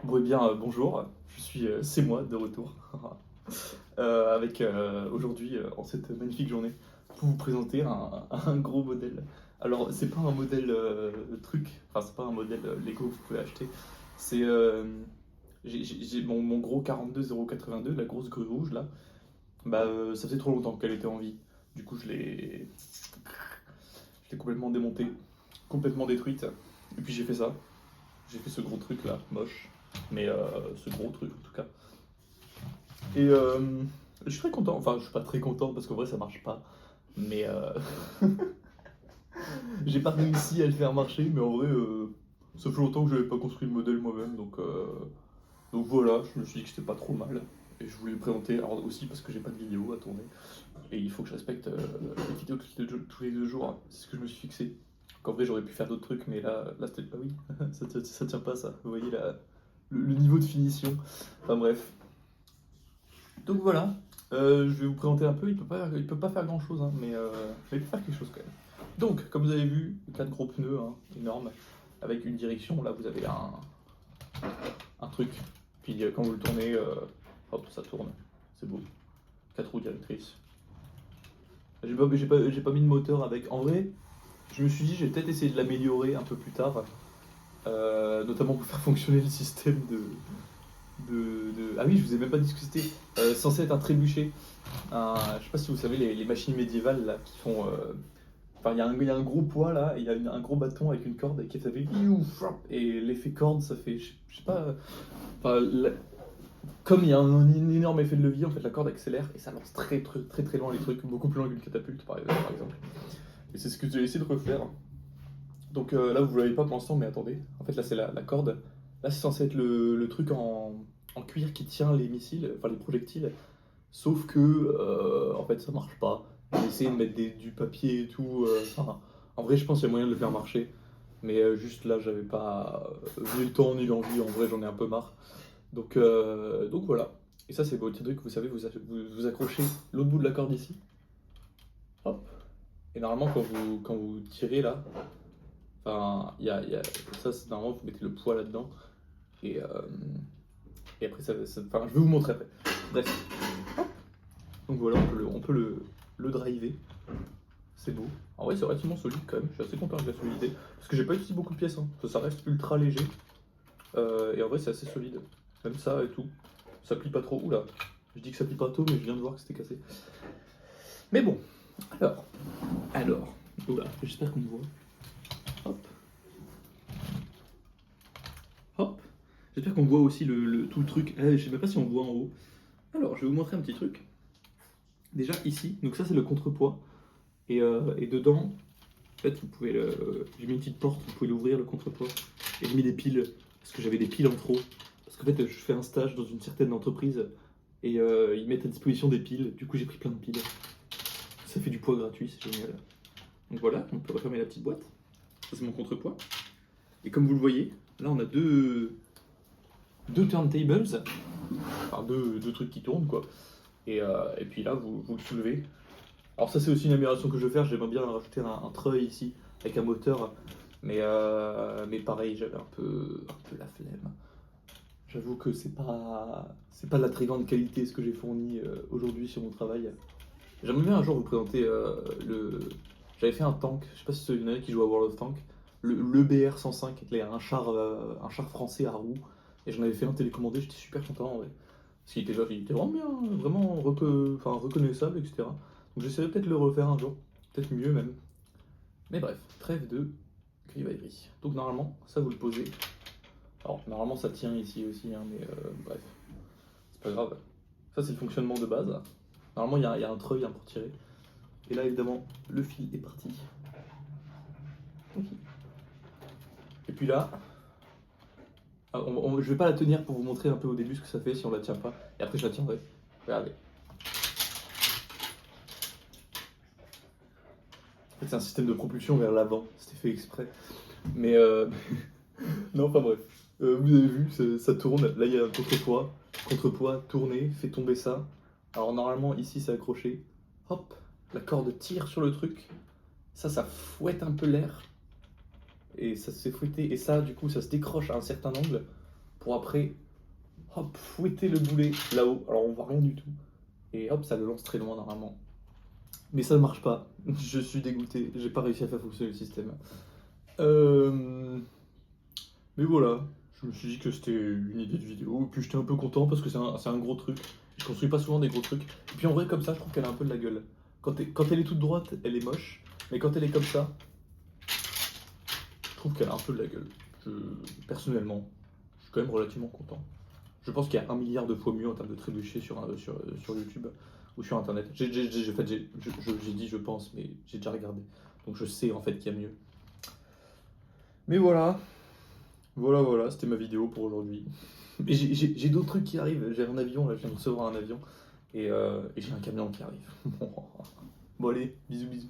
Bon, eh bien, bonjour, c'est moi de retour, avec aujourd'hui, en cette magnifique journée, pour vous présenter un gros modèle. Alors, c'est pas un modèle truc, enfin, c'est pas un modèle Lego que vous pouvez acheter, c'est j'ai mon gros 42082, la grosse grue rouge là, bah, ça faisait trop longtemps qu'elle était en vie. Du coup, je l'ai complètement démontée, complètement détruite, et puis j'ai fait ça. J'ai fait ce gros truc là, moche, mais ce gros truc en tout cas. Et je suis très content, enfin je suis pas très content parce qu'en vrai ça marche pas, mais j'ai pas réussi à le faire marcher, mais en vrai ça fait longtemps que j'avais pas construit le modèle moi-même, donc voilà, je me suis dit que c'était pas trop mal. Et je voulais le présenter, alors aussi parce que j'ai pas de vidéo à tourner, et il faut que je respecte les vidéos tous les 2 jours, c'est ce que je me suis fixé. Qu'en vrai j'aurais pu faire d'autres trucs, mais là c'était pas oui, ça tient pas ça, vous voyez le niveau de finition. Enfin bref. Donc voilà, je vais vous présenter un peu, il peut pas faire grand chose, hein, mais il peut faire quelque chose quand même. Donc, comme vous avez vu, 4 gros pneus, hein, énormes, avec une direction, là vous avez un truc, puis quand vous le tournez, hop, ça tourne, c'est beau. 4 roues directrices. J'ai pas mis de moteur avec. En vrai, je me suis dit, j'ai peut-être essayé de l'améliorer un peu plus tard, notamment pour faire fonctionner le système Ah oui, je vous ai même pas dit ce que c'était. Censé être un trébuchet. Je sais pas si vous savez, les machines médiévales là, qui font. Enfin, il y a un gros poids là, et il y a un gros bâton avec une corde qui fait viou, frap, et l'effet corde, ça fait. Je sais pas. Enfin, comme il y a un énorme effet de levier, en fait, la corde accélère et ça lance très loin les trucs, beaucoup plus loin qu'une catapulte par exemple. Et c'est ce que j'ai essayé de refaire. Donc là, vous ne l'avez pas pour l'instant, mais attendez. En fait, là, c'est la corde. Là, c'est censé être le truc en cuir qui tient les missiles, enfin les projectiles. Sauf que, en fait, ça marche pas. J'ai essayé de mettre du papier et tout. Enfin, en vrai, je pense qu'il y a moyen de le faire marcher. Mais juste là, j'avais pas ni le temps ni l'envie. En vrai, j'en ai un peu marre. Donc voilà. Et ça, c'est votre truc. Vous savez, vous accrochez l'autre bout de la corde ici. Hop. Et normalement, quand vous tirez là, enfin, ça, normalement, vous mettez le poids là-dedans. Et, euh, et après, enfin, je vais vous montrer après. Bref. Donc voilà, on peut le driver. C'est beau. En vrai, c'est relativement solide quand même. Je suis assez content avec la solidité. Parce que j'ai pas utilisé beaucoup de pièces. Hein. Ça reste ultra léger. Et en vrai, c'est assez solide. Même ça et tout. Ça plie pas trop. Oula. Je dis que ça plie pas trop, mais je viens de voir que c'était cassé. Mais bon. Alors. Alors. Oula. J'espère qu'on me voit. Hop. Hop. J'espère qu'on voit aussi tout le truc. Je sais même pas si on voit en haut. Alors, je vais vous montrer un petit truc. Déjà ici. Donc ça, c'est le contrepoids. Et dedans, en fait, j'ai mis une petite porte, vous pouvez l'ouvrir, le contrepoids. Et j'ai mis des piles, parce que j'avais des piles en trop. Parce qu'en fait, je fais un stage dans une certaine entreprise, et ils mettent à disposition des piles. Du coup, j'ai pris plein de piles. Ça fait du poids gratuit, c'est génial. Donc voilà, on peut refermer la petite boîte. Ça, c'est mon contrepoids. Et comme vous le voyez, là, on a deux turntables, enfin deux trucs qui tournent, quoi. Et puis là, vous le soulevez. Alors ça c'est aussi une amélioration que je veux faire, j'aimerais bien rajouter un treuil ici avec un moteur, mais pareil j'avais un peu la flemme. J'avoue que c'est pas de la très grande qualité ce que j'ai fourni aujourd'hui sur mon travail. J'aimerais bien un jour vous présenter J'avais fait un tank, je sais pas si il y en a qui joue à World of Tanks, le BR-105, qui est un char français à roues, et j'en avais fait un télécommandé, j'étais super content en vrai. Parce il était vraiment bien, vraiment enfin, reconnaissable, etc. Donc j'essaierai peut-être de le refaire un jour, peut-être mieux même. Mais bref, trêve de grivaillerie. Donc normalement, ça vous le posez. Alors normalement ça tient ici aussi, hein, mais bref, c'est pas grave. Ça c'est le fonctionnement de base. Normalement il y a un treuil hein, pour tirer. Et là évidemment, le fil est parti. Et puis là, je vais pas la tenir pour vous montrer un peu au début ce que ça fait si on la tient pas. Et après je la tiendrai. Regardez. En fait, c'est un système de propulsion vers l'avant, c'était fait exprès. Mais non, enfin bref. Vous avez vu, ça tourne. Là, il y a un contrepoids. Contrepoids, tourner, fait tomber ça. Alors normalement, ici, c'est accroché. Hop, la corde tire sur le truc. Ça fouette un peu l'air. Et ça se fait fouetter. Et ça, du coup, ça se décroche à un certain angle pour après, hop, fouetter le boulet là-haut. Alors on voit rien du tout. Et hop, ça le lance très loin normalement. Mais ça ne marche pas. Je suis dégoûté. J'ai pas réussi à faire fonctionner le système. Mais voilà. Je me suis dit que c'était une idée de vidéo. Et puis j'étais un peu content parce que c'est un gros truc. Je construis pas souvent des gros trucs. Et puis en vrai, comme ça, je trouve qu'elle a un peu de la gueule. Quand elle est toute droite, elle est moche. Mais quand elle est comme ça, je trouve qu'elle a un peu de la gueule. Personnellement, je suis quand même relativement content. Je pense qu'il y a 1 milliard de fois mieux en termes de trébucher sur YouTube ou sur internet. J'ai dit je pense, mais j'ai déjà regardé. Donc je sais en fait qu'il y a mieux. Mais voilà, voilà, c'était ma vidéo pour aujourd'hui. Mais j'ai d'autres trucs qui arrivent. J'ai un avion, là, je viens de recevoir un avion. Et j'ai un camion qui arrive. Bon allez, bisous bisous.